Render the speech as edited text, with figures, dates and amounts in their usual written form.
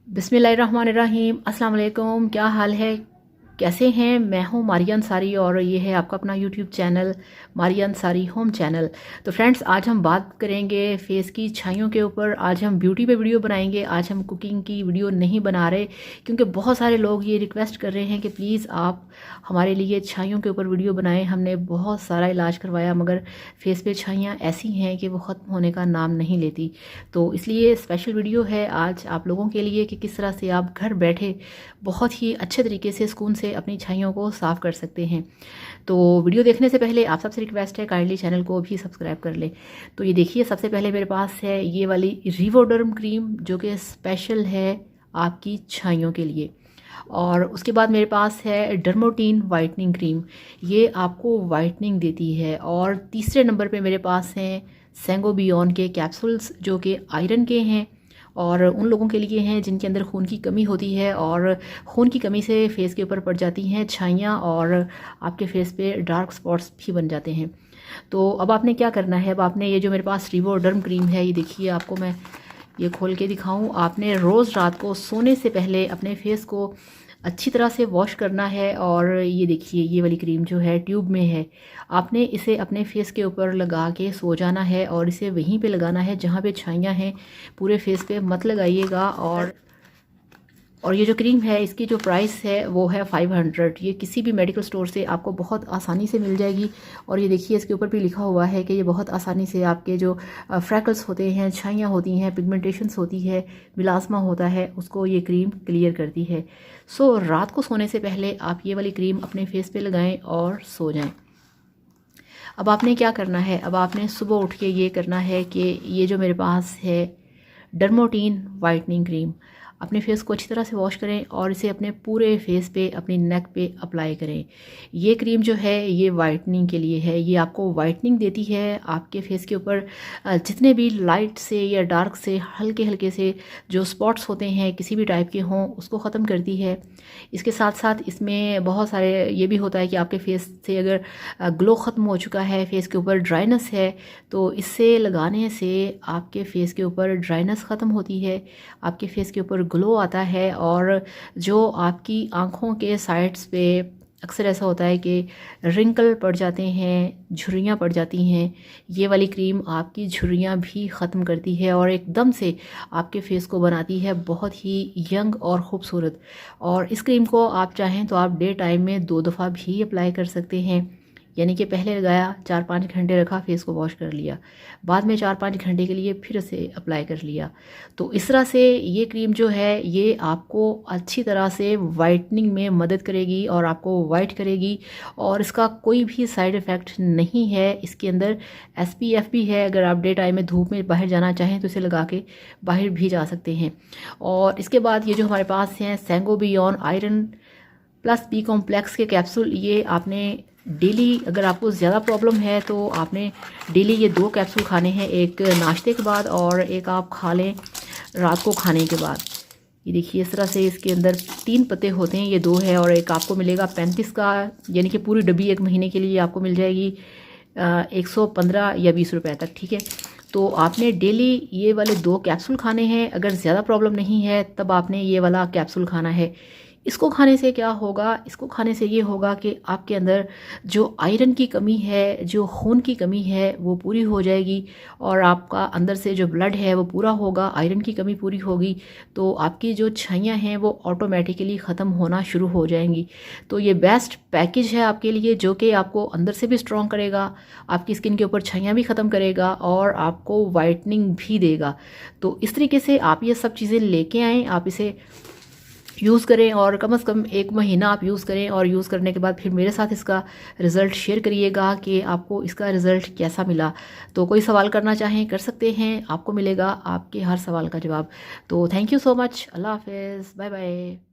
बिस्मिल्लाहिर्रहमानिर्रहीम। अस्सलाम वालेकुम। क्या हाल है, कैसे हैं? मैं हूं मारिया अंसारी और ये है आपका अपना YouTube channel Maria Ansari home channel. तो फ्रेंड्स, आज हम बात करेंगे फेस की छाइयों के ऊपर। आज हम ब्यूटी पे वीडियो बनाएंगे। आज हम कुकिंग की वीडियो नहीं बना रहे, क्योंकि बहुत सारे लोग ये रिक्वेस्ट कर रहे हैं कि प्लीज़ आप हमारे लिए छाइयों के ऊपर वीडियो बनाएं। हमने बहुत सारा इलाज करवाया, मगर फेस पे छाइयाँ ऐसी हैं कि वो ख़त्म होने का नाम नहीं लेती। तो इसलिए स्पेशल वीडियो है आज आप लोगों के लिए कि किस तरह से आप घर बैठे बहुत ही अच्छे तरीके से सुकून से अपनी छाइयों को साफ़ कर सकते हैं। तो वीडियो देखने से पहले आप सबसे रिक्वेस्ट है, काइंडली चैनल को भी सब्सक्राइब कर लें। तो ये देखिए, सबसे पहले मेरे पास है ये वाली रिवोडर्म क्रीम, जो कि स्पेशल है आपकी छाइयों के लिए। और उसके बाद मेरे पास है डर्मोटीन वाइटनिंग क्रीम, ये आपको वाइटनिंग देती है। और तीसरे नंबर पे मेरे पास हैं सेंगोबियन के कैप्सूल्स, जो कि आयरन के हैं और उन लोगों के लिए हैं जिनके अंदर खून की कमी होती है और खून की कमी से फेस के ऊपर पड़ जाती हैं छाइयाँ और आपके फेस पे डार्क स्पॉट्स भी बन जाते हैं। तो अब आपने क्या करना है, अब आपने ये जो मेरे पास रिवोडर्म क्रीम है, ये देखिए, आपको मैं ये खोल के दिखाऊं। आपने रोज़ रात को सोने से पहले अपने फेस को अच्छी तरह से वॉश करना है। और ये देखिए, ये वाली क्रीम जो है ट्यूब में है, आपने इसे अपने फेस के ऊपर लगा के सो जाना है और इसे वहीं पे लगाना है जहाँ पे छाइयाँ हैं। पूरे फेस पे मत लगाइएगा। और ये जो क्रीम है, इसकी जो प्राइस है वो है 500। ये किसी भी मेडिकल स्टोर से आपको बहुत आसानी से मिल जाएगी। और ये देखिए, इसके ऊपर भी लिखा हुआ है कि ये बहुत आसानी से आपके जो फ्रैकल्स होते हैं, छाइयाँ होती हैं, पिगमेंटेशंस होती है, मिलास्मा होता है, उसको ये क्रीम क्लियर करती है। सो रात को सोने से पहले आप ये वाली क्रीम अपने फेस पे लगाएं और सो जाएं। अब आपने क्या करना है, अब आपने सुबह उठ के ये करना है कि ये जो मेरे पास है डर्मोटीन वाइटनिंग क्रीम, अपने फेस को अच्छी तरह से वॉश करें और इसे अपने पूरे फेस पे, अपनी नेक पे अप्लाई करें। ये क्रीम जो है ये वाइटनिंग के लिए है, ये आपको वाइटनिंग देती है। आपके फेस के ऊपर जितने भी लाइट से या डार्क से हल्के हल्के से जो स्पॉट्स होते हैं किसी भी टाइप के हों, उसको ख़त्म करती है। इसके साथ साथ इसमें बहुत सारे ये भी होता है कि आपके फेस से अगर ग्लो ख़त्म हो चुका है, फेस के ऊपर ड्राइनेस है, तो इससे लगाने से आपके फेस के ऊपर ड्राइनेस ख़त्म होती है, आपके फेस के ऊपर ग्लो आता है। और जो आपकी आँखों के साइड्स पे अक्सर ऐसा होता है कि रिंकल पड़ जाते हैं, झुर्रियाँ पड़ जाती हैं, ये वाली क्रीम आपकी झुर्रियाँ भी ख़त्म करती है और एकदम से आपके फेस को बनाती है बहुत ही यंग और ख़ूबसूरत। और इस क्रीम को आप चाहें तो आप डे टाइम में 2 दफ़ा भी अप्लाई कर सकते हैं। यानी कि पहले लगाया, 4-5 घंटे रखा, फेस को वॉश कर लिया, बाद में 4-5 घंटे के लिए फिर से अप्लाई कर लिया। तो इस तरह से ये क्रीम जो है ये आपको अच्छी तरह से वाइटनिंग में मदद करेगी और आपको वाइट करेगी। और इसका कोई भी साइड इफ़ेक्ट नहीं है। इसके अंदर SPF भी है, अगर आप डे टाइम में धूप में बाहर जाना चाहें तो इसे लगा के बाहर भी जा सकते हैं। और इसके बाद ये जो हमारे पास हैं सेंगोबियन आयरन प्लस बी कॉम्प्लेक्स के कैप्सूल, ये आपने डेली, अगर आपको ज़्यादा प्रॉब्लम है तो आपने डेली ये 2 कैप्सूल खाने हैं, एक नाश्ते के बाद और एक आप खा लें रात को खाने के बाद। ये देखिए, इस तरह से इसके अंदर 3 पत्ते होते हैं, ये 2 है और एक आपको मिलेगा 35 का, यानी कि पूरी डब्बी 1 महीने के लिए आपको मिल जाएगी 115 या 20 रुपए तक, ठीक है। तो आपने डेली ये वाले 2 कैप्सूल खाने हैं। अगर ज़्यादा प्रॉब्लम नहीं है तब आपने ये वाला कैप्सूल खाना है। इसको खाने से क्या होगा, इसको खाने से ये होगा कि आपके अंदर जो आयरन की कमी है, जो खून की कमी है, वो पूरी हो जाएगी और आपका अंदर से जो ब्लड है वो पूरा होगा, आयरन की कमी पूरी होगी, तो आपकी जो छाइयाँ हैं वो ऑटोमेटिकली ख़त्म होना शुरू हो जाएंगी। तो ये बेस्ट पैकेज है आपके लिए, जो कि आपको अंदर से भी स्ट्रॉन्ग करेगा, आपकी स्किन के ऊपर छाइयाँ भी ख़त्म करेगा और आपको वाइटनिंग भी देगा। तो इस तरीके से आप ये सब चीज़ें लेके आएँ, आप इसे यूज़ करें और कम से कम 1 महीना आप यूज़ करें। और यूज़ करने के बाद फिर मेरे साथ इसका रिज़ल्ट शेयर करिएगा कि आपको इसका रिज़ल्ट कैसा मिला। तो कोई सवाल करना चाहें कर सकते हैं, आपको मिलेगा आपके हर सवाल का जवाब। तो थैंक यू सो मच। अल्लाह हाफ़िज़, बाय बाय।